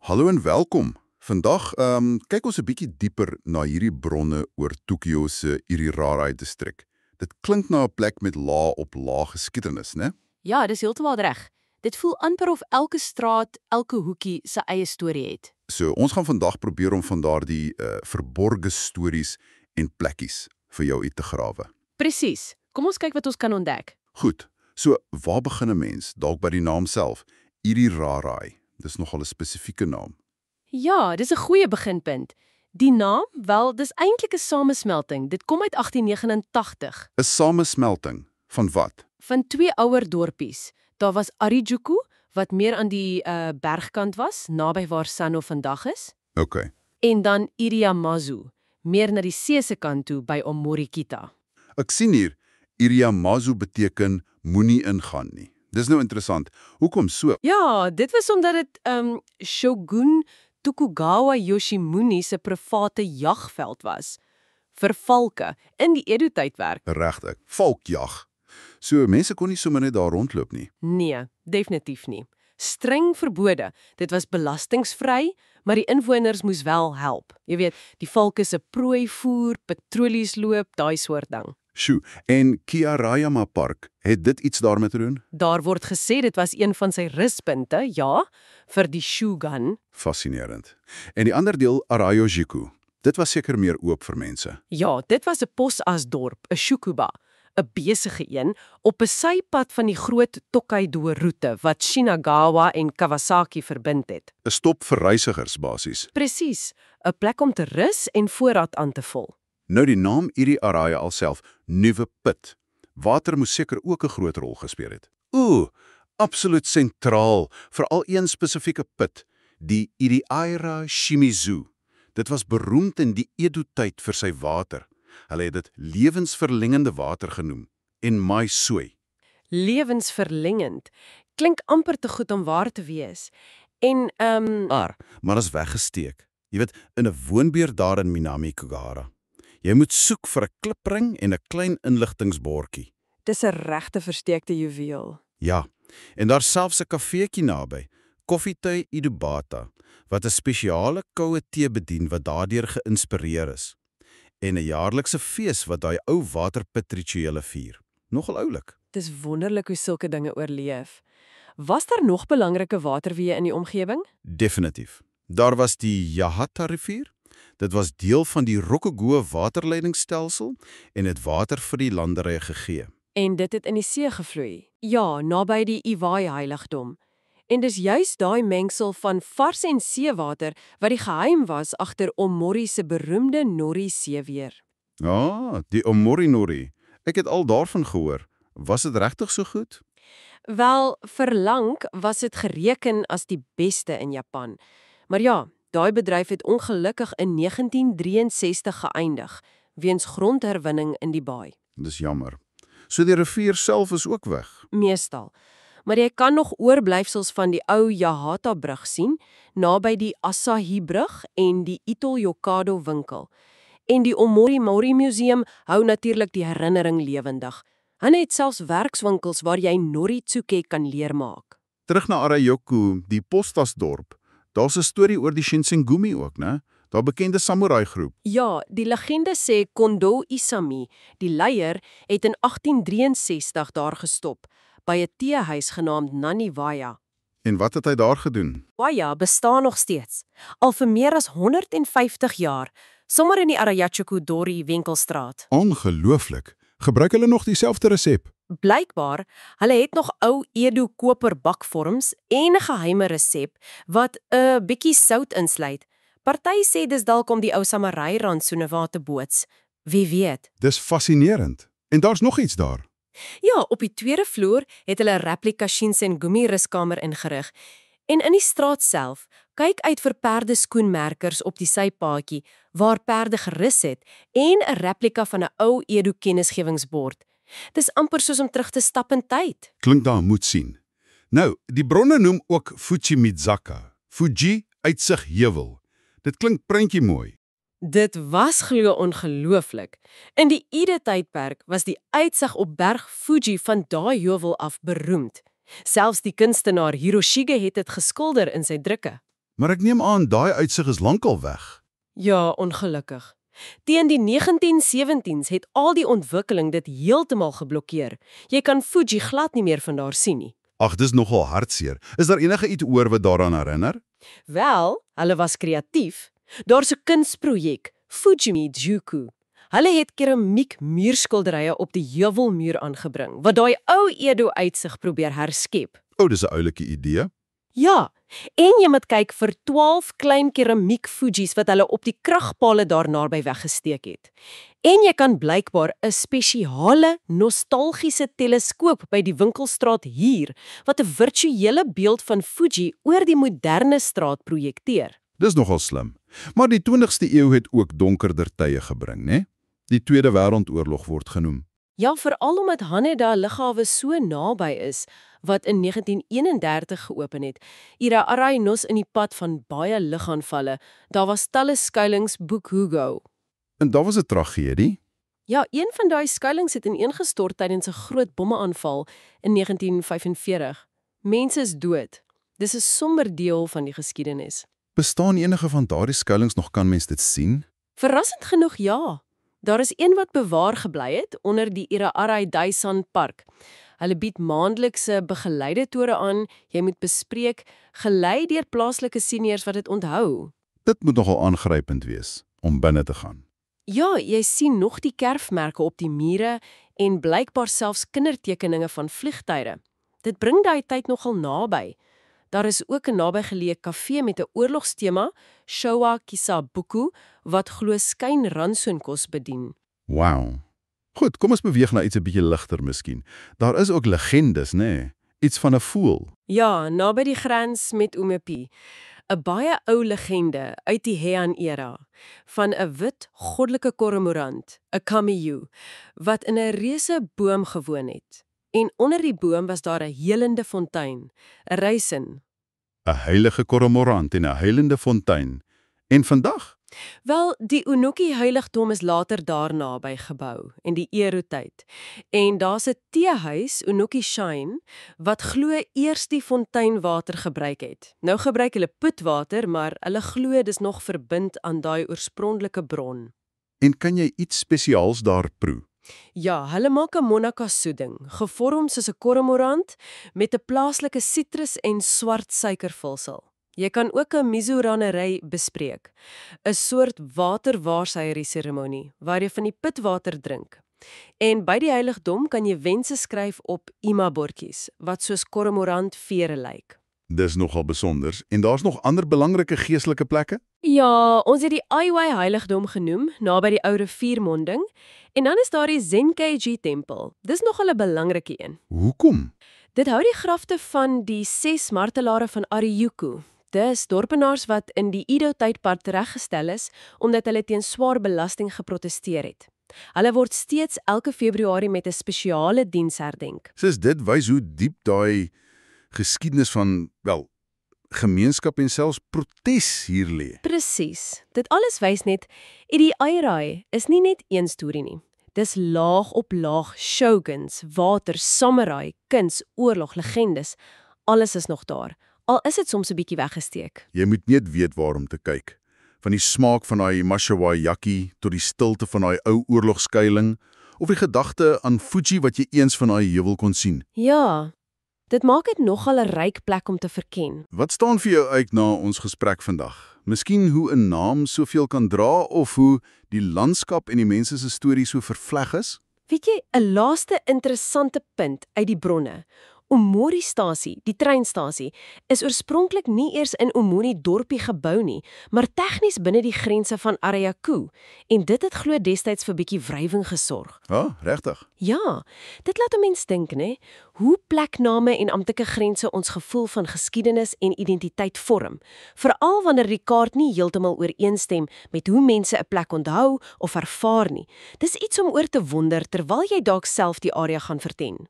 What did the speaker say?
Hallo en welkom. Vandag kyk ons 'n bietjie dieper na hierdie bronne oor Tokio se Irigaray-distrik. Dit klink na 'n plek met op lae geskiedenis, né? Ja, dis heeltemal reg. Dit voel amper of elke straat, elke hoekie sy eie storie het. So ons gaan vandag probeer om van daardie verborge stories en plekkies vir jou uit te grawe. Presies. Kom ons kyk wat ons kan ontdek. Goed. So waar begin 'n mens? Dalk by die naam self. Irigaray. Dis nogal 'n spesifieke naam. Ja, dis 'n goeie beginpunt. Die naam, wel, dis eintlik 'n samesmelting. Dit kom uit 1889. 'n Samesmelting van wat? Van twee ouer dorpies. Daar was Harajuku, wat meer aan die bergkant was, naby waar Sano vandag is. OK. En dan Iriamazu, meer na die see se kant toe by Omorikita. Ek sien hier, Iriamazu beteken moenie ingaan nie. Dis nou interessant. Hoekom so? Ja, dit was omdat dit Shogun Tokugawa Yoshimune se private jagveld was vir valke in die Edo-tydperk. Regtig. Valkjag. So mense kon nie sommer net daar rondloop nie. Nee, definitief nie. Streng verbode. Dit was belastingvry, maar die inwoners moes wel help. Jy weet, die valke se prooi voer, patrollies loop, daai soort ding. Sjoe, en Kiarayama Park, het dit iets daarmee te doen? Daar word gesê dit was een van sy ruspunte, ja, vir die Shogun. Fascinerend. En die ander deel, Arayojiku. Dit was seker meer oop vir mense. Ja, dit was 'n posasdorp, 'n shukuba, 'n besige een, op 'n sypad van die groot Tokaido-roete wat Shinagawa en Kawasaki verbind het. 'n Stop vir reisigers basies. Presies, 'n plek om te rus en voorraad aan te vul. Nou die naam Irigaray alself, nuwe put. Water moes seker ook 'n groot rol gespeel het. Absoluut sentraal, veral een spesifieke put, die Iriaira Shimizu. Dit was beroemd in die Edo-tyd vir sy water. Hulle het dit lewensverlengende water genoem, en maisoi. Lewensverlengend. Klink amper te goed om waar te wees. En, Maar is weggesteek. Jy weet, in 'n woonbuurt daar in Minami-Kugahara. Jy moet soek vir 'n klipring en 'n klein inligtingsbordjie. dis 'n regte versteekte juweel. Ja, en daar's selfs 'n kafeetjie naby, Koffietui Idubata, wat 'n spesiale koue tee bedien wat daardeur geïnspireer is. En 'n jaarlikse fees wat daai ou waterpitrituele vier. Nogal oulik. Dis wonderlik hoe sulke dinge oorleef. Was daar nog belangrike waterweë in die omgewing? Definitief. Daar was die Yahata-rivier. Dit was deel van die Rokoguo waterleidingstelsel en het water vir die landerye gegee. En dit het in die see gevloei. Ja, naby die Iwai-heiligdom. En dis juis daai mengsel van vars en seewater wat die geheim was agter Omori se beroemde nori-seeweer. Die Omori-nori. Ek het al daarvan gehoor. Was dit regtig so goed? Wel, vir lank was dit gereken as die beste in Japan. Maar ja, daai bedryf het ongelukkig in 1963 geëindig, weens grondherwinning in die baai. Dis jammer. So die rivier self is ook weg. Meestal. Maar jy kan nog oorblyfsels van die ou Yahata-brug sien, naby die Asahi-brug en die Ito-Yokado winkel. En die Omori Museum hou natuurlik die herinnering lewendig. Hulle het selfs werkswinkels waar jy noritsuke kan leer maak. Terug na Arayoku, die postasdorp. Daar's 'n storie oor die Shinsengumi ook, né? Daai bekende samurai groep. Ja, die legende sê Kondo Isami, die leier, het in 1863 daar gestop, by 'n teehuis genaamd Naniwaya. En wat het hy daar gedoen? Waya bestaan nog steeds, al vir meer as 150 jaar, sommer in die Arayachuku-dori winkelstraat. Ongelooflik. Gebruik hulle nog dieselfde resep? Blykbaar, hulle het nog ou Edo koperbakvorms en 'n geheime resep wat 'n bietjie sout insluit. Party sê dis dalk om die ou samurai-rantsoene waar te boots. Wie weet. Dis fascinerend. En daar's nog iets daar. Ja, op die tweede vloer het hulle 'n replika Shinsengumi ruskamer ingerig. En in die straat self, kyk uit vir perdeskoenmerkers op die sypaadjie waar perde gerus het en 'n replika van 'n ou Edo kennisgewingsbord. Dis amper soos om terug te stap in tyd. Klink daar moet sien. Nou, die bronne noem ook Fujimizaka. Fuji, uitsig heuwel. Dit klink prentjie mooi. Dit was glo ongelooflik. In die Edo-tydperk was die uitsig op berg Fuji van daai heuwel af beroemd. Selfs die kunstenaar Hiroshige het dit geskilder in sy drukke. Maar ek neem aan daai uitsig is lankal weg. Ja, ongelukkig. Teen die 1970s het al die ontwikkeling dit heeltemal geblokkeer. Jy kan Fuji glad nie meer van daar sien nie. Ag, dis nogal hartseer. Is daar enige iets oor wat daaraan herinner? Wel, hulle was kreatief. Daar's 'n kunsprojek, Fujimi Juku. Hulle het keramiek muurskilderye op die heuwelmuur aangebring, wat daai ou Edo-uitsig probeer herskep. Dis 'n oulike idee. Ja, en jy moet kyk vir 12 klein keramiek Fuji's wat hulle op die kragpale daar naby weggesteek het. En jy kan blykbaar 'n spesiale, nostalgiese teleskoop by die winkelstraat huur wat 'n virtuele beeld van Fuji oor die moderne straat projekteer. Dis nogal slim. Maar die 20ste eeu het ook donkerder tye gebring, né? Die Tweede Wêreldoorlog word genoem. Ja, veral omdat Haneda lughawe so naby is, wat in 1931 geopen het. Ira Arai nos in die pad van baie lugaanvalle. Daar was talle skuilings boek Hugo. En daar was 'n tragedie. Ja, een van daai skuilings het ineengestort tydens 'n groot bommeaanval in 1945. Mense is dood. Dis 'n somber deel van die geskiedenis. Bestaan enige van daardie skuilings nog, kan mens dit sien? Verrassend genoeg ja. Daar is een wat bewaar gebly het onder die Ira Arai Daisan Park. Hulle bied maandelikse begeleide toere aan. Jy moet bespreek, gelei deur plaaslike seniors wat dit onthou. Dit moet nogal aangrypend wees om binne te gaan. Ja, jy sien nog die kerfmerke op die mure en blykbaar selfs kindertekeninge van vliegtuie. Dit bring daai tyd nogal naby. Daar is ook 'n nabygeleë kafee met 'n oorlogstema, Showa Kisabuku, wat glo skyn ransoonkos bedien. Wow. Goed, kom ons beweeg na iets 'n bietjie ligter miskien. Daar is ook legendes, né? Iets van 'n voël. Ja, naby die grens met Umepi. 'n Baie ou legende uit die Heian-era van 'n wit goddelike kormorant, 'n kamiyu, wat in 'n reuse boom gewoon het. En onder die boom was daar 'n helende fontein, 'n reisin. 'n Heilige kormorant en 'n heilende fontein. En vandag? Wel, die Unuki heiligdom is later daarna by gebou in die Edo-tyd. En daar's 'n teehuis, Unuki Shrine, wat glo eers die fonteinwater gebruik het. Nou gebruik hulle poetwater, maar hulle glo dis nog verbind aan daai oorspronklike bron. En kan jy iets spesiaals daar proe? Ja, hulle maak 'n monaka-soeding, gevorm soos 'n kormorant met 'n plaaslike sitrus en swart suikervulsel. Jy kan ook 'n miso-ranery bespreek, 'n soort waterwaarsyerie-seremonie waar jy van die pitwater drink. En by die heiligdom kan jy wense skryf op ima-bordjies wat soos kormorant-vere lyk. Dis nogal besonders. En daar's nog ander belangrike geestelike plekke? Ja, ons het die Aiwai heiligdom genoem, naby die ou riviermonding, en dan is daar die Zenkeiji-tempel. Dis nogal 'n belangrike een. Hoekom? Dit hou die grafte van die 6 martelare van Ariuku. Dis dorpenaars wat in die Edo-tydperk tereggestel is omdat hulle teen swaar belasting geprotesteer het. Hulle word steeds elke Februarie met 'n spesiale diens herdenk. Soos dit wys hoe diep daai geskiedenis van, wel, gemeenskap en selfs protes hier lê. Presies. Dit alles wys net, die Airai is nie net een storie nie. Dis laag op laag, shoguns, water, samurai, kuns, oorlog, legendes. Alles is nog daar. Al is dit soms 'n bietjie weggesteek. Jy moet net weet waar om te kyk. Van die smaak van daai mashawai-yaki tot die stilte van daai ou oorlogskuiling of die gedagte aan Fuji wat jy eens van daai heuwel kon sien. Ja, dit maak dit nogal 'n ryk plek om te verken. Wat staan vir jou uit na ons gesprek vandag? Miskien hoe 'n naam soveel kan dra of hoe die landskap en die mense se storie so vervleg is? Weet jy, 'n laaste interessante punt uit die bronne. Omori-stasie, die treinstasie, is oorspronklik nie eers in Omori dorpie gebou nie, maar tegnies binne die grense van Ariaku, en dit het glo destyds vir bietjie wrywing gesorg. Ja, regtig. Ja, dit laat 'n mens dink, né? Hoe plekname en amptelike grense ons gevoel van geskiedenis en identiteit vorm, veral wanneer die kaart nie heeltemal ooreenstem met hoe mense 'n plek onthou of ervaar nie. Dis iets om oor te wonder terwyl jy dalk self die area gaan verken.